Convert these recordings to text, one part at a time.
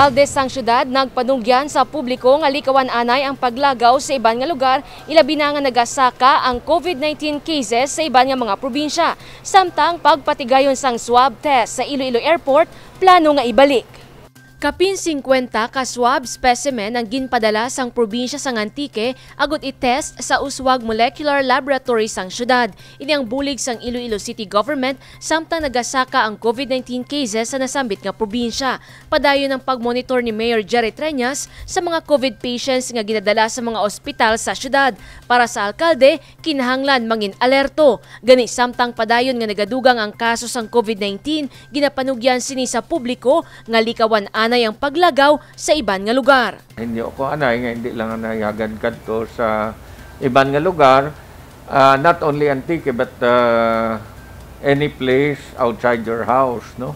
alkalde sang syudad nagpanugyan sa publiko nga likawan anay ang paglagaw sa iban nga lugar, ilabi na nga nagasaka ang COVID-19 cases sa iban nga mga probinsya. Samtang pagpatigayon sang swab test sa Iloilo Airport, plano nga ibalik. Kapin 50 ka swab specimen ang ginpadala sang probinsya sang Antique agot i-test sa Uswag Molecular Laboratory sang syudad. Ini ang bulig sang Iloilo City Government samtang nagasaka ang COVID-19 cases sa nasambit nga probinsya. Padayon ang pagmonitor ni Mayor Jerry Treñas sa mga COVID patients nga ginadala sa mga ospital sa syudad. Para sa alkalde, kinahanglan mangin alerto. Gani samtang padayon nga nagadugang ang kaso sang COVID-19, ginapanugyan sini sa publiko nga likawan anay ang paglagaw sa iban nga lugar. Hindi ako anay nga hindi lang anayagad kadto sa iban nga lugar, not only Antique but any place outside your house, no.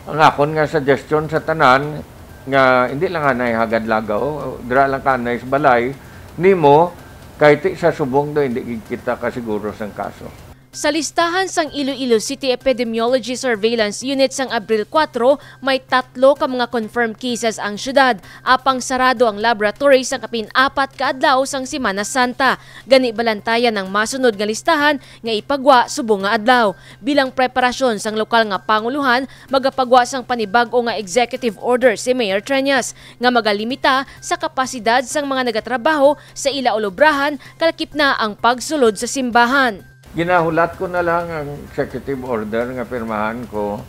Ang akon nga suggestion sa tanan nga hindi lang anay hagad lagaw, dira lang kanay sa balay nimo kahit sa subong do hindi kita kasiguro sang kaso. Sa listahan sang Iloilo City Epidemiology Surveillance Unit sang Abril 4, may 3 ka mga confirmed cases ang syudad. Apang sarado ang laboratory sang kapin-4 ka adlaw sang Semana Santa. Gani balantayan ang masunod nga listahan nga ipagwa subong nga adlaw. Bilang preparasyon sang lokal nga panguluhan, magapagwa sang panibag-o nga executive order si Mayor Treñas nga magalimita sa kapasidad sang mga nagatrabaho sa ila olobrahan kalakip na ang pagsulod sa simbahan. Ginahulat ko na lang ang executive order nga pirmahan ko.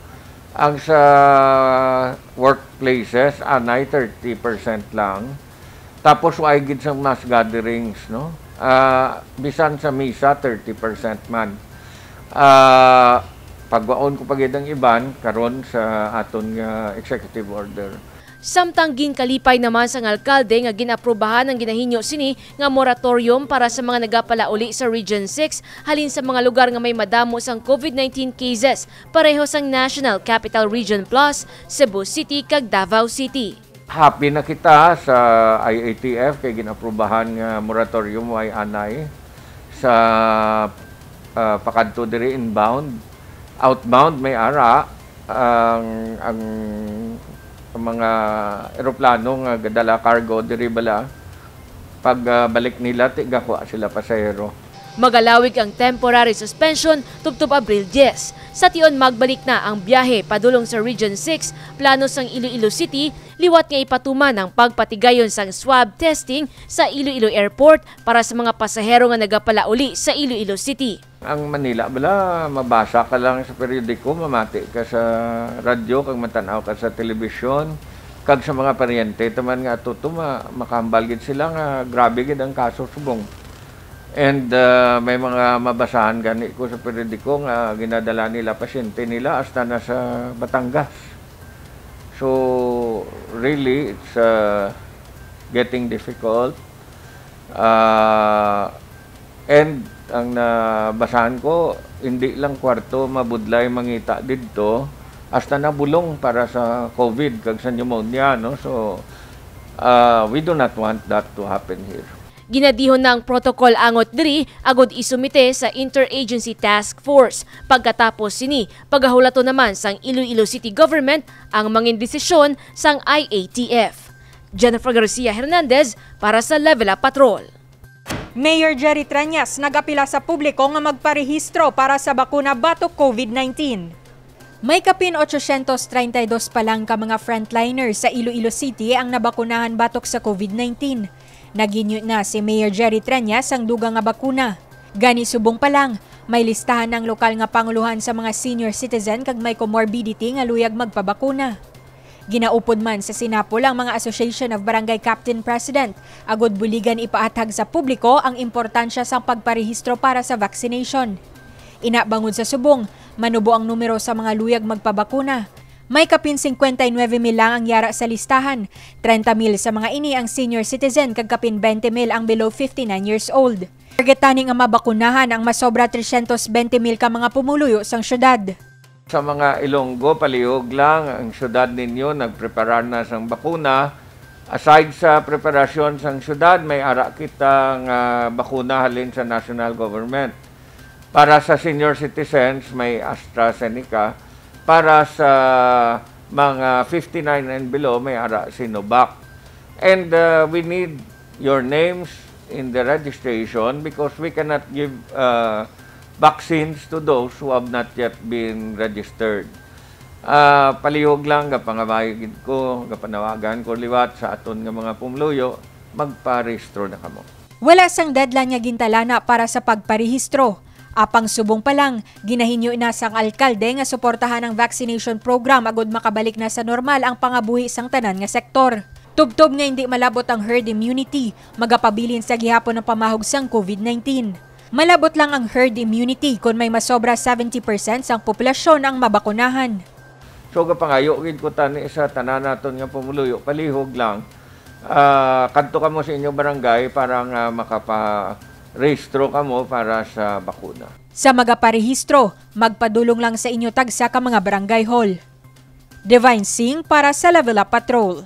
Ang sa workplaces, anay 30% lang. Tapos why gid sa mass gatherings, no? Bisan sa misa, 30% man. Pagwaon ko pagid ang iban, karon sa aton nga executive order. Samtang ginkalipay naman sang alkalde nga ginaprubahan ang ginahinyo sini nga moratorium para sa mga nagapalauli sa Region 6 halin sa mga lugar nga may madamo sang COVID-19 cases pareho sang National Capital Region Plus, Cebu City kag Davao City. Happy na kita sa IATF kay ginaprubahan nga moratorium ay anay sa pakadto diri inbound. Outbound may ara ang mga eroplano nga gadala cargo diri bala pag balik nila tigakuha sila pasahero. Magalawig ang temporary suspension tubtob Abril 10. Sa tion magbalik na ang biyahe padulong sa Region 6, plano sang Iloilo City, liwat nga ipatuman ang pagpatigayon sang swab testing sa Iloilo Airport para sa mga pasahero nga nagapalauli sa Iloilo City. Ang Manila bala mabasa ka lang sa periodiko, mamati ka sa radyo kag matanaw ka sa telebisyon kag sa mga paryente taman nga tuto makambal gid sila nga grabe gid ang kaso subong. And may mga mabasahan gani ko sa periodiko nga ginadala nila pasyente nila hasta na sa Batangas. So really it's getting difficult. And ang nabasahan ko, hindi lang kwarto mabudlay mangita didto hasta nabulong para sa COVID kag sa pneumonia, no? So we do not want that to happen here. Ginadihon na ang protocol angot diri agod isumite sa Interagency Task Force. Pagkatapos sini, pagahulato naman sang Iloilo City Government ang mangin desisyon sang IATF. Jennifer Garcia Hernandez para sa Level Up Patrol. Mayor Jerry Treñas nagapila sa publiko nga magparehistro para sa bakuna batok COVID-19. May kapin 832 pa lang ka mga frontliners sa Iloilo City ang nabakunahan batok sa COVID-19. Naginyo na si Mayor Jerry Treñas ang dugang nga bakuna. Gani subong pa lang, may listahan ng lokal nga panguluhan sa mga senior citizen kag may comorbidity nga luyag magpabakuna. Ginaupod man sa Sinapol ang mga Association of Barangay Captain President agod buligan ipaatag sa publiko ang importansya sa pagparehistro para sa vaccination. Inabangod sa subong, manubo ang numero sa mga luyag magpabakuna. May kapin 59,000 lang ang yara sa listahan, 30,000 sa mga ini ang senior citizen kag kapin 20,000 ang below 59 years old. Targetaning ang mabakunahan ang masobra 320,000 ka mga pumuluyo sang syudad. Sa mga Ilonggo, palihog lang ang syudad ninyo nagpreparar na sang bakuna. Aside sa preparasyon sang syudad, may ara kitang bakuna halin sa national government. Para sa senior citizens, may AstraZeneca. Para sa mga 59 and below may ara Sinovac. And we need your names in the registration because we cannot give vaccines to those who have not yet been registered. Palihog lang, kapangabayagid ko, kapanawagan ko liwat sa aton nga mga pumluyo, magparehistro na kamo. Wala sang deadline nga gintalana para sa pagparehistro. Apang subong pa lang, ginahinyo na sang alkalde nga suportahan ang vaccination program agod makabalik na sa normal ang pangabuhi sang tanan nga sektor. Tubtob nga hindi malabot ang herd immunity, magapabilin sa gihapon ng pamahog sang COVID-19. Malabot lang ang herd immunity kung may masobra 70% sang populasyon ang mabakunahan. So kapangayo gid ko tani sa tanan naton nga pumuluyo, palihog lang. Kadto kamo sa inyong barangay para nga makapa-rehistro kamo para sa bakuna. Sa magaparehistro, magpadulong lang sa inyo tagsa ka mga barangay hall. Divine Singh para sa Level Up Patrol.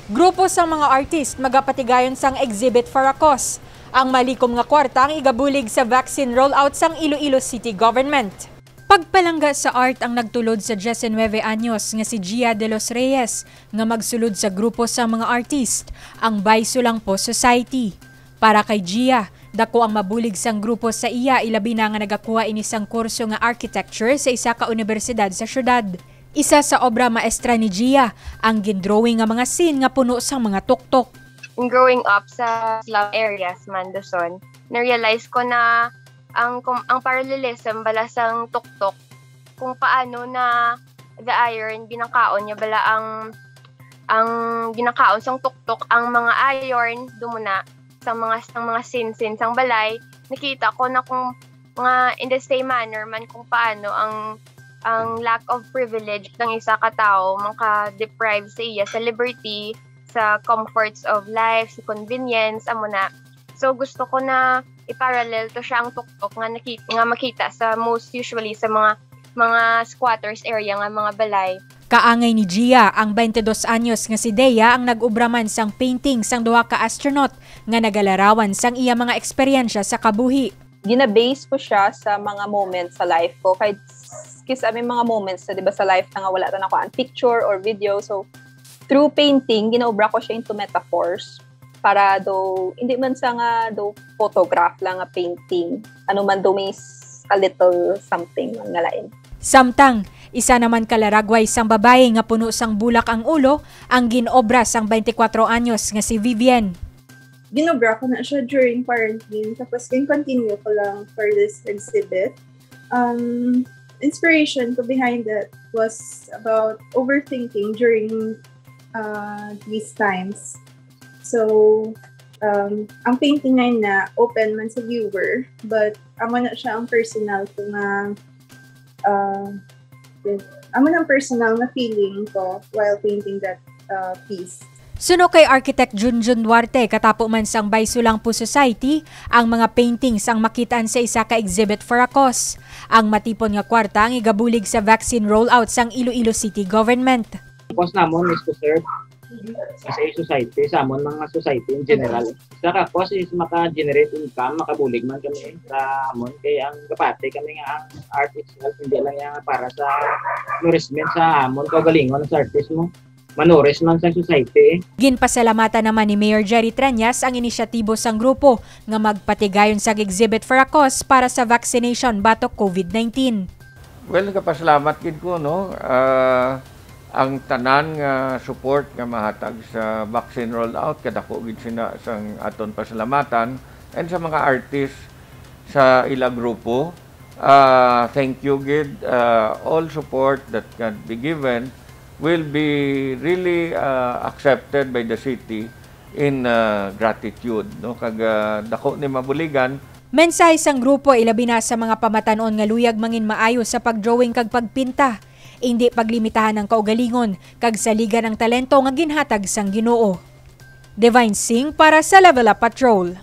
Grupo sa mga artist magapatigayon sang exhibit for a cause. Ang malikom nga kwarta ang igabulig sa vaccine rollout sang Iloilo City Government. Pagpalangga sa art ang nagtulod sa 19 anyos nga si Gia de los Reyes nga magsulod sa grupo sa mga artist, ang Baysulangpo Society. Para kay Gia, dako ang mabulig sang grupo sa iya ilabi na nga nagakuha ini sang kurso nga architecture sa isa ka universidad sa syudad. Isa sa obra maestra ni Gia ang gindrawing nga mga scene nga puno sang mga tuktok. Growing up sa slum areas, Mandoson, na-realize ko na ang parallelism bala sang tuktok kung paano na the iron binakaon niya bala ang binakaon sang tuktok ang mga iron dumuna sang mga sin sang balay. Nakita ko na kung mga in the same manner man kung paano ang lack of privilege ng isa ka tao maka-deprive sa iya sa liberty, sa comforts of life, sa convenience, amo na. So gusto ko na i-parallel to siya ang tuktok nga makita sa most usually sa mga squatters area nga mga balay. Kaangay ni Gia, ang 22 anyos nga si Dea ang nag-ubraman sang painting sang duha ka astronaut nga nagalarawan sang iya mga eksperyensya sa kabuhi. Gina-base ko siya sa mga moments sa life ko. Kahit may mga moments na 'di ba sa life na nga wala ta nako ang picture or video. So through painting, ginaobra ko siya into metaphors. Para hindi man sa nga photograph lang nga painting. Ano man may a little something nga lain. Samtang, isa naman kalaragway sang babae nga puno sang bulak ang ulo, ang ginobra sang 24 anyos nga si Vivian. Ginobra ko na siya during quarantine, tapos continue ko lang for this exhibit. Inspiration ko behind it was about overthinking during these times. So, ang painting na open man sa viewer, but amo na siya ang personal ko nga amo na personal na feeling ko while painting that piece. Suno kay Architect Junjun Duarte, katapo man sang Baysulangpo Society, ang mga paintings ang makitaan sa isa ka exhibit for a cause. Ang matipon nga kwarta ang igabulig sa vaccine rollout sang Iloilo City Government. Cause namon is to serve sa society, sa amon mga society in general. Sa cause is maka-generate income, makabulig man kami sa amon. Kaya ang kapate kami nga ang art itself, hindi lang yan para sa nourishment sa amon, kagalingon sa artist mo. Manures man sa society. Ginpasalamatan naman ni Mayor Jerry Tranyas ang inisyatibo sang grupo nga magpatigayon sa exhibit for a cause para sa vaccination batok COVID-19. Well, nagapasalamat gid ko, no? Ang tanan nga support nga mahatag sa vaccine rollout, kadako gid sina sang aton pasalamatan, and sa mga artists sa ila grupo. Thank you gid. All support that can be given will be really accepted by the city in gratitude, no? Kag dako ni mabuligan. Mensahe sang grupo ilabi na sa mga pamatanon nga luyag mangin maayo sa pagdrawing kag pagpinta. Hindi paglimitahan ng kaugalingon kag saligan ng talento nga ginhatag sang Ginoo. Divine Singh para sa Level Up Patrol.